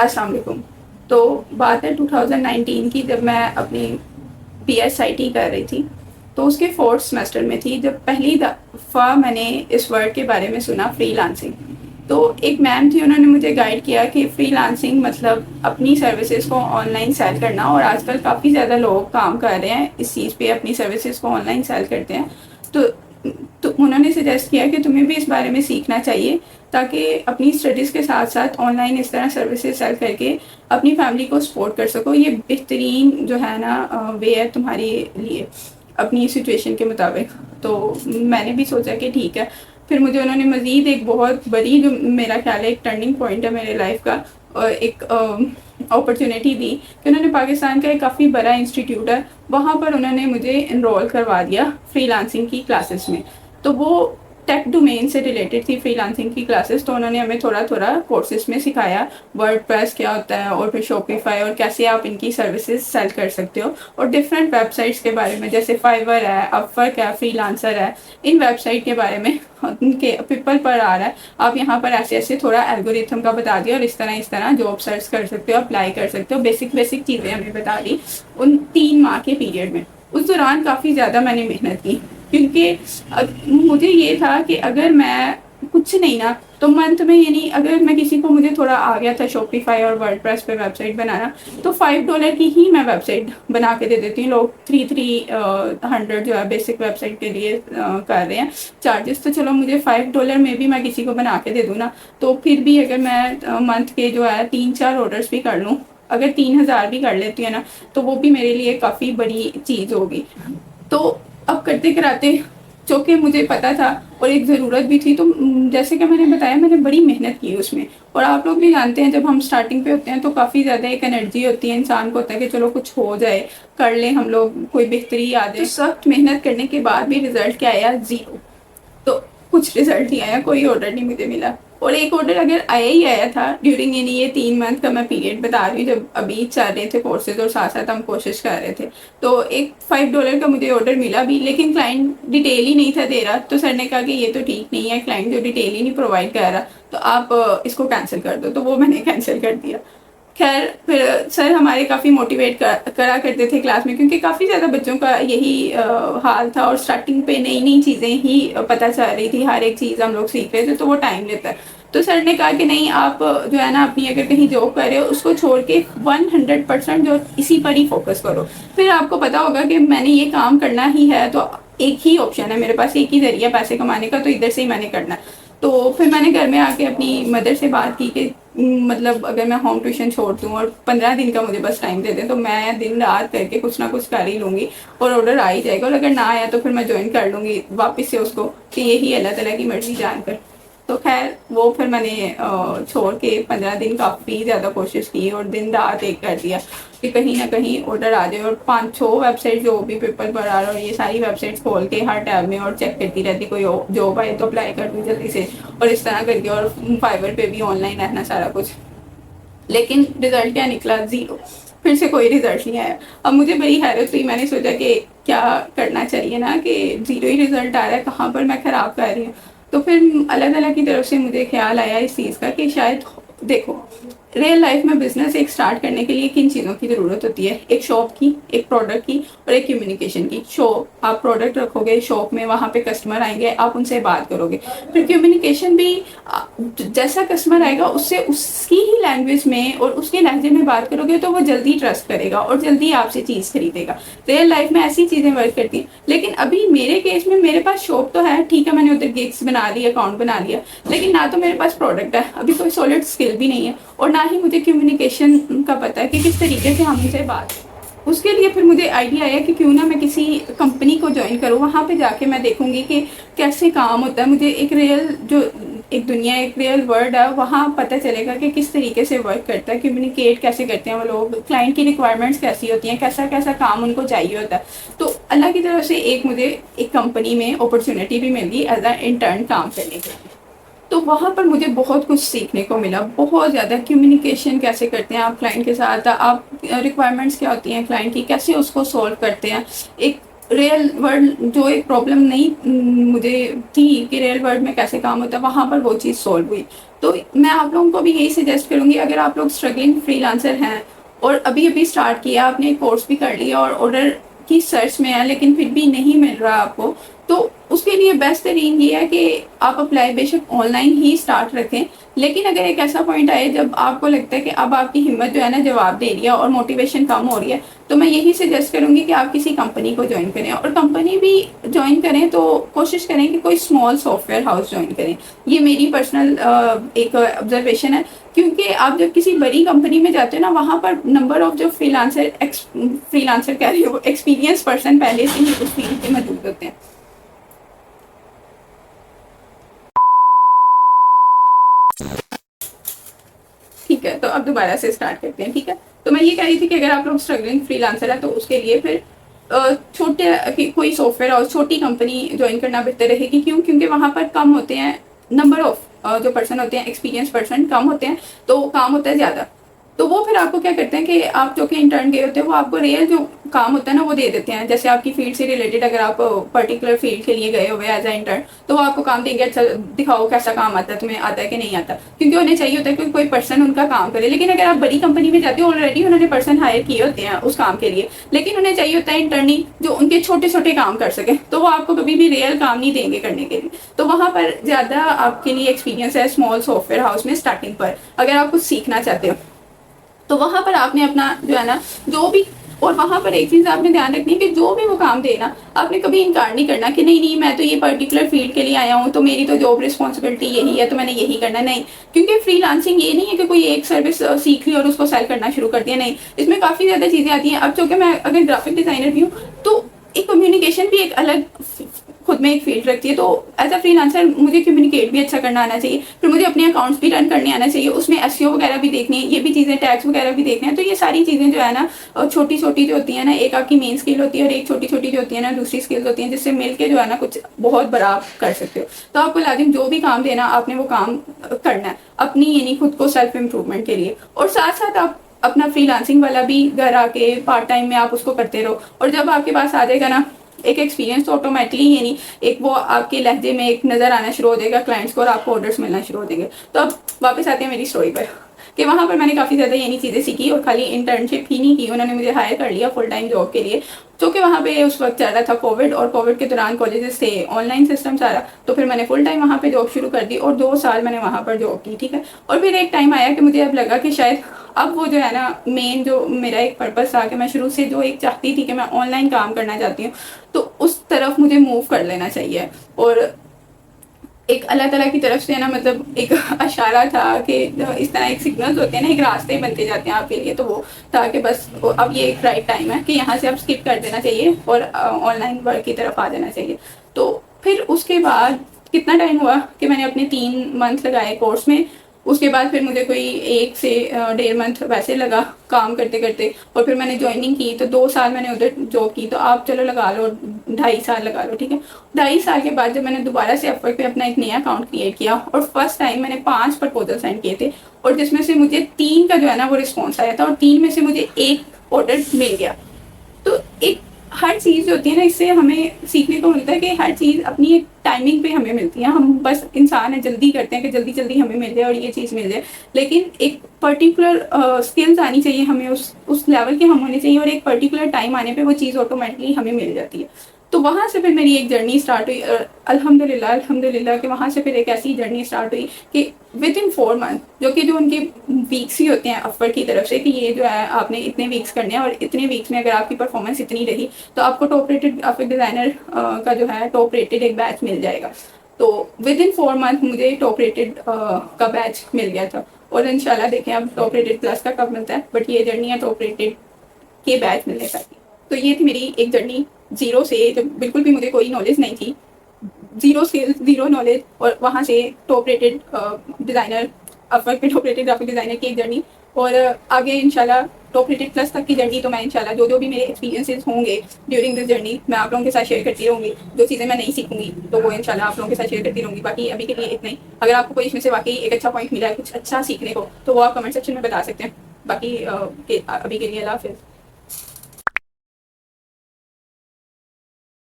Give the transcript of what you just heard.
अस्सलाम वालेकुम। तो बात है 2019 की, जब मैं अपनी PSIT कर रही थी। तो उसके फोर्थ सेमेस्टर में थी जब पहली दफ़ा मैंने इस वर्ड के बारे में सुना, फ्रीलांसिंग। तो एक मैम थी, उन्होंने मुझे गाइड किया कि फ्रीलांसिंग मतलब अपनी सर्विसेज को ऑनलाइन सेल करना, और आजकल काफ़ी ज़्यादा लोग काम कर रहे हैं इस चीज़ पे, अपनी सर्विसेज को ऑनलाइन सेल करते हैं। तो उन्होंने सजेस्ट किया कि तुम्हें भी इस बारे में सीखना चाहिए, ताकि अपनी स्टडीज़ के साथ साथ ऑनलाइन इस तरह सर्विसेज सेल करके अपनी फैमिली को सपोर्ट कर सको। ये बेहतरीन जो है ना वे है तुम्हारे लिए अपनी सिचुएशन के मुताबिक। तो मैंने भी सोचा कि ठीक है। फिर मुझे उन्होंने मज़ीद एक बहुत बड़ी, जो मेरा ख्याल है एक टर्निंग पॉइंट है मेरे लाइफ का, एक अपॉर्चुनिटी दी कि उन्होंने पाकिस्तान का एक काफ़ी बड़ा इंस्टीट्यूट है, वहाँ पर उन्होंने मुझे इनरोल करवा दिया फ्रीलांसिंग की क्लासेस में। तो वो टेक डोमेन से रिलेटेड थी फ्रीलांसिंग की क्लासेस। तो उन्होंने हमें थोड़ा थोड़ा कोर्सेज में सिखाया वर्डप्रेस क्या होता है, और फिर शॉपिफाई, और कैसे आप इनकी सर्विसेज सेल कर सकते हो, और डिफरेंट वेबसाइट्स के बारे में, जैसे फाइवर है, अपवर्क है, फ्रीलांसर है। इन वेबसाइट के बारे में उनके पीपल पर आ रहा है, आप यहाँ पर ऐसे ऐसे थोड़ा एल्गोरिथम का बता दिया, और इस तरह जॉब सर्च कर सकते हो, अप्लाई कर सकते हो। बेसिक बेसिक चीज़ें हमें बता दी उन 3 माह के पीरियड में। उस दौरान काफ़ी ज़्यादा मैंने मेहनत की, क्योंकि मुझे ये था कि अगर मैं कुछ नहीं ना, तो मंथ में, यानी अगर मैं किसी को, मुझे थोड़ा आ गया था शॉपिफाई और वर्डप्रेस पे वेबसाइट बनाना, तो $5 की ही मैं वेबसाइट बना के दे देती हूँ। लोग 300 जो है बेसिक वेबसाइट के लिए कर रहे हैं चार्जेस। तो चलो, मुझे $5 में भी मैं किसी को बना के दे दूँ ना, तो फिर भी अगर मैं मंथ के जो है 3-4 ऑर्डर्स भी कर लूँ, अगर 3000 भी कर लेती है ना, तो वो भी मेरे लिए काफ़ी बड़ी चीज़ होगी। तो अब करते कराते, चूँकि मुझे पता था और एक ज़रूरत भी थी, तो जैसे कि मैंने बताया, मैंने बड़ी मेहनत की उसमें। और आप लोग भी जानते हैं, जब हम स्टार्टिंग पे होते हैं तो काफ़ी ज़्यादा एक एनर्जी होती है, इंसान को होता है कि चलो कुछ हो जाए, कर लें हम लोग, कोई बेहतरी आ जाए। तो सख्त मेहनत करने के बाद भी रिज़ल्ट क्या आया? ज़ीरो। तो कुछ रिजल्ट नहीं आया, कोई ऑर्डर नहीं मुझे मिला। और एक ऑर्डर अगर आया ही आया था ड्यूरिंग, यानी ये 3 मंथ का मैं पीरियड बता रही हूँ, जब अभी चल रहे थे कोर्सेज और साथ साथ हम कोशिश कर रहे थे, तो एक $5 का मुझे ऑर्डर मिला भी, लेकिन क्लाइंट डिटेल ही नहीं था दे रहा। तो सर ने कहा कि ये तो ठीक नहीं है, क्लाइंट जो डिटेल ही नहीं प्रोवाइड कर रहा, तो आप इसको कैंसिल कर दो। तो वो मैंने कैंसिल कर दिया। खैर, फिर सर हमारे काफ़ी मोटिवेट करा करते थे क्लास में, क्योंकि काफ़ी ज़्यादा बच्चों का यही हाल था, और स्टार्टिंग पे नई नई चीज़ें ही पता चल रही थी, हर एक चीज़ हम लोग सीख रहे थे, तो वो टाइम लेता है। तो सर ने कहा कि नहीं, आप जो है ना अपनी अगर कहीं जॉब कर रहे हो, उसको छोड़ के 100% जो इसी पर ही फोकस करो। फिर आपको पता होगा कि मैंने ये काम करना ही है, तो एक ही ऑप्शन है मेरे पास, एक ही जरिया पैसे कमाने का, तो इधर से ही मैंने करना है। तो फिर मैंने घर में आके अपनी मदर से बात की कि मतलब अगर मैं होम ट्यूशन छोड़ दूँ और 15 दिन का मुझे बस टाइम दे दें, तो मैं दिन रात करके कुछ ना कुछ कर ही लूँगी, और ऑर्डर आ ही जाएगा। और अगर ना आया तो फिर मैं ज्वाइन कर लूँगी वापस से उसको, कि यही अल्लाह ताला की मर्ज़ी जानकर। तो खैर, वो फिर मैंने छोड़ के 15 दिन काफ़ी ज़्यादा कोशिश की, और दिन रात एक कर दिया कि कहीं ना कहीं ऑर्डर आ जाए। और 5-6 वेबसाइट जो भी पेपर पर आ रहा, और ये सारी वेबसाइट्स खोल के हर टैब में और चेक करती रहती, कोई जॉब आए तो अप्लाई कर दूँ जल्दी से, और इस तरह करके, और फाइवर पे भी ऑनलाइन रहना सारा कुछ। लेकिन रिजल्ट क्या निकला? ज़ीरो। फिर से कोई रिजल्ट नहीं आया। अब मुझे बड़ी हैरत हुई, मैंने सोचा कि क्या करना चाहिए ना, कि ज़ीरो ही रिजल्ट आ रहा है, कहाँ पर मैं ख़राब कर रही हूँ। तो फिर अल्लाह ताला की तरफ से मुझे ख्याल आया इस चीज़ का कि शायद, देखो, रियल लाइफ में बिजनेस एक स्टार्ट करने के लिए किन चीज़ों की ज़रूरत होती है? एक शॉप की, एक प्रोडक्ट की, और एक कम्युनिकेशन की। शॉप, आप प्रोडक्ट रखोगे शॉप में, वहाँ पे कस्टमर आएंगे, आप उनसे बात करोगे। फिर कम्युनिकेशन भी, जैसा कस्टमर आएगा उससे उसकी ही लैंग्वेज में और उसके लहजे में बात करोगे, तो वो जल्दी ट्रस्ट करेगा और जल्दी आपसे चीज़ खरीदेगा। रियल लाइफ में ऐसी चीज़ें वर्क करती हैं। लेकिन अभी मेरे केस में, मेरे पास शॉप तो है, ठीक है, मैंने उधर गिग्स बना ली, अकाउंट बना लिया, लेकिन ना तो मेरे पास प्रोडक्ट है, अभी कोई सॉलिड स्किल भी नहीं है, और ना ही मुझे कम्युनिकेशन का पता है कि किस तरीके से हम उनसे बात। उसके लिए फिर मुझे आइडिया आया कि क्यों ना मैं किसी कंपनी को ज्वाइन करूँ, वहाँ पे जाके मैं देखूंगी कि कैसे काम होता है। मुझे एक रियल, जो एक दुनिया, एक रियल वर्ल्ड है, वहाँ पता चलेगा कि किस तरीके से वर्क करता है, कम्युनिकेट कैसे करते हैं वो लोग, क्लाइंट की रिक्वायरमेंट्स कैसी होती हैं, कैसा कैसा काम उनको चाहिए होता है। तो अल्लाह की तरफ से एक मुझे एक कंपनी में अपॉर्चुनिटी भी मिली एज अ इंटर्न काम करने के लिए। तो वहाँ पर मुझे बहुत कुछ सीखने को मिला, बहुत ज़्यादा। कम्युनिकेशन कैसे करते हैं आप क्लाइंट के साथ, आप रिक्वायरमेंट्स क्या होती हैं क्लाइंट की, कैसे उसको सॉल्व करते हैं, एक रियल वर्ल्ड जो एक प्रॉब्लम नहीं मुझे थी कि रियल वर्ल्ड में कैसे काम होता है, वहाँ पर वो चीज़ सॉल्व हुई। तो मैं आप लोगों को भी यही सजेस्ट करूँगी, अगर आप लोग स्ट्रगलिंग फ्रीलांसर हैं और अभी अभी स्टार्ट किया, आपने एक कोर्स भी कर लिया और ऑर्डर की सर्च में है लेकिन फिर भी नहीं मिल रहा आपको, तो उसके लिए बेस्ट तरीन ये है कि आप अप्लाई बेशक ऑनलाइन ही स्टार्ट रखें, लेकिन अगर एक ऐसा पॉइंट आए जब आपको लगता है कि अब आपकी हिम्मत जो है ना जवाब दे रही है और मोटिवेशन कम हो रही है, तो मैं यही सजेस्ट करूँगी कि आप किसी कंपनी को ज्वाइन करें। और कंपनी भी ज्वाइन करें तो कोशिश करें कि कोई स्मॉल सॉफ्टवेयर हाउस ज्वाइन करें। ये मेरी पर्सनल एक ऑब्जर्वेशन है, क्योंकि आप जब किसी बड़ी कंपनी में जाते हो ना, वहाँ पर नंबर ऑफ जो फ्रीलांसर कह रही हो, एक्सपीरियंस पर्सन पहले से ही उस फील्ड पे मौजूद होते हैं। ठीक है, तो अब दोबारा से स्टार्ट करते हैं। ठीक है, तो मैं ये कह रही थी कि अगर आप लोग स्ट्रगलिंग फ्रीलांसर है तो उसके लिए फिर छोटे कोई सॉफ्टवेयर और छोटी कंपनी ज्वाइन करना बेहतर रहेगी। क्यों? क्योंकि वहाँ पर कम होते हैं नंबर ऑफ जो पर्सन होते हैं, एक्सपीरियंस पर्सन कम होते हैं, तो काम होता है ज़्यादा। तो वो फिर आपको क्या करते हैं कि आप जो कि इंटर्न गए होते हैं वो आपको रियल जो काम होता है ना वो दे देते हैं। जैसे आपकी फील्ड से रिलेटेड अगर आप पर्टिकुलर फील्ड के लिए गए हुए एज ए इंटर्न, तो वो आपको काम देंगे, अच्छा दिखाओ कैसा काम आता है, तुम्हें आता है कि नहीं आता, क्योंकि उन्हें चाहिए होता है कि कोई पर्सन उनका काम करे। लेकिन अगर आप बड़ी कंपनी में जाते हो, ऑलरेडी उन्होंने पर्सन हायर किए होते हैं उस काम के लिए, लेकिन उन्हें चाहिए होता है इंटर्नी जो उनके छोटे छोटे काम कर सके, तो वो आपको कभी भी रियल काम नहीं देंगे करने के लिए। तो वहाँ पर ज़्यादा आपके लिए एक्सपीरियंस है स्मॉल सॉफ्टवेयर हाउस में स्टार्टिंग पर, अगर आप कुछ सीखना चाहते हो तो वहाँ पर आपने अपना जो है ना जो भी, और वहाँ पर एक चीज़ आपने ध्यान रखनी है कि जो भी वो काम देना, आपने कभी इनकार नहीं करना कि नहीं नहीं मैं तो ये पर्टिकुलर फील्ड के लिए आया हूँ, तो मेरी तो जॉब रिस्पॉन्सिबिलिटी यही है, तो मैंने यही करना। नहीं, क्योंकि फ्रीलांसिंग ये नहीं है कि कोई एक सर्विस सीख ली और उसको सेल करना शुरू कर दिया। नहीं, इसमें काफ़ी ज़्यादा चीज़ें आती हैं। अब चूँकि मैं अगर ग्राफिक डिज़ाइनर भी हूँ, तो एक कम्युनिकेशन भी एक अलग खुद में एक फील्ड रखती है। तो एज अ फ्रीलांसर मुझे कम्युनिकेट भी अच्छा करना आना चाहिए, फिर मुझे अपने अकाउंट्स भी रन करने आना चाहिए, उसमें एसईओ वगैरह भी देखनी है, ये भी चीज़ें टैक्स वगैरह भी देखने हैं। तो ये सारी चीज़ें जो है ना छोटी छोटी जो होती है ना, एक आपकी मेन स्किल होती है और एक छोटी छोटी जो होती है ना दूसरी स्किल्स होती हैं, जिससे मिलकर जो है ना कुछ बहुत बड़ा आप कर सकते हो। तो आपको लाजिम जो भी काम देना आपने वो काम करना है अपनी यानी खुद को सेल्फ इम्प्रूवमेंट के लिए। और साथ साथ आप अपना फ्रीलांसिंग वाला भी घर आके पार्ट टाइम में आप उसको करते रहो, और जब आपके पास आ जाएगा ना एक एक्सपीरियंस, तो ऑटोमेटिकली यानी एक वो आपके लहजे में एक नज़र आना शुरू हो जाएगा क्लाइंट्स को और आपको ऑर्डर्स मिलना शुरू हो जाएंगे। तो अब वापस आते हैं मेरी स्टोरी पर कि वहाँ पर मैंने काफ़ी ज़्यादा यानी चीज़ें सीखी, और खाली इंटर्नशिप ही नहीं की, उन्होंने मुझे हायर कर लिया फुल टाइम जॉब के लिए। जो कि वहाँ पे उस वक्त चल रहा था कोविड, और कोविड के दौरान कॉलेजेस थे ऑनलाइन सिस्टम सारा, तो फिर मैंने फुल टाइम वहाँ पे जॉब शुरू कर दी और 2 साल मैंने वहाँ पर जॉब की। ठीक है, और फिर एक टाइम आया कि मुझे अब लगा कि शायद अब वो जो है ना मेन जो मेरा एक पर्पस था कि मैं शुरू से जो एक चाहती थी कि मैं ऑनलाइन काम करना चाहती हूँ, तो उस तरफ मुझे मूव कर लेना चाहिए। और एक अल्लाह ताला की तरफ से ना मतलब एक इशारा था कि इस तरह एक सिग्नल्स होते हैं ना, एक रास्ते बनते जाते हैं आपके लिए, तो वो था कि बस अब ये एक राइट टाइम है कि यहाँ से अब स्किप कर देना चाहिए और ऑनलाइन वर्क की तरफ आ जाना चाहिए। तो फिर उसके बाद कितना टाइम हुआ कि मैंने अपने 3 मंथ लगाए कोर्स में, उसके बाद फिर मुझे कोई 1 से 1.5 मंथ वैसे लगा काम करते करते, और फिर मैंने ज्वाइनिंग की तो 2 साल मैंने उधर जॉब की, तो आप चलो लगा लो 2.5 साल लगा लो। ठीक है, 2.5 साल के बाद जब मैंने दोबारा से अपवर्क पे अपना एक नया अकाउंट क्रिएट किया, और फर्स्ट टाइम मैंने 5 प्रपोजल सेंड किए थे, और जिसमें से मुझे 3 का जो है ना वो रिस्पॉन्स आया था, और 3 में से मुझे 1 ऑर्डर मिल गया। तो एक हर चीज़ जो होती है ना, इससे हमें सीखने को मिलता है कि हर चीज़ अपनी एक टाइमिंग पे हमें मिलती है। हम बस इंसान है, जल्दी करते हैं कि जल्दी जल्दी हमें मिल जाए और ये चीज़ मिल जाए, लेकिन एक पर्टिकुलर स्किल्स आनी चाहिए हमें, उस लेवल के हम होने चाहिए, और एक पर्टिकुलर टाइम आने पे वो चीज़ ऑटोमेटिकली हमें मिल जाती है। तो वहाँ से फिर मेरी एक जर्नी स्टार्ट हुई, अल्हम्दुलिल्लाह कि वहाँ से फिर एक ऐसी जर्नी स्टार्ट हुई कि विद इन 4 मंथ, जो कि जो उनके वीक्स ही होते हैं अपवर्क की तरफ से कि ये जो है आपने इतने वीक्स करने हैं, और इतने वीक्स में अगर आपकी परफॉर्मेंस इतनी रही तो आपको टॉप रेटेड ग्राफिक डिज़ाइनर का जो है टॉप रेटेड एक बैच मिल जाएगा। तो विद इन 4 मंथ मुझे टॉप रेटेड का बैच मिल गया था, और इंशाल्लाह देखें अब टॉप रेटेड प्लस का कब मिलता है, बट ये जर्नी है टॉप रेटेड के बैच मिलने का। तो ये थी मेरी एक जर्नी जीरो से, जब बिल्कुल भी मुझे कोई नॉलेज नहीं थी, जीरो स्किल्स जीरो नॉलेज, और वहाँ से टॉप रेटेड डिज़ाइनर, अपवर्क पे टॉप रेटेड ग्राफिक डिज़ाइनर की एक जर्नी, और आगे इंशाल्लाह टॉप रेटेड प्लस तक की जर्नी। तो मैं इंशाल्लाह जो भी मेरे एक्सपीरियंसेस होंगे ड्यूरिंग दिस जर्नी मैं आप लोगों के साथ शेयर करती रहूँगी। जो चीज़ें मैं नहीं सीखूंगी तो वो इंशाल्लाह आप लोगों के साथ शेयर करती रहूँगी। बाकी अभी के लिए इतना ही। अगर आपको कोई इसमें से वाकई एक अच्छा पॉइंट मिला है, कुछ अच्छा सीखने को, तो वो आप कमेंट सेक्शन में बता सकते हैं। बाकी अभी के लिए अल्लाह हाफिज़।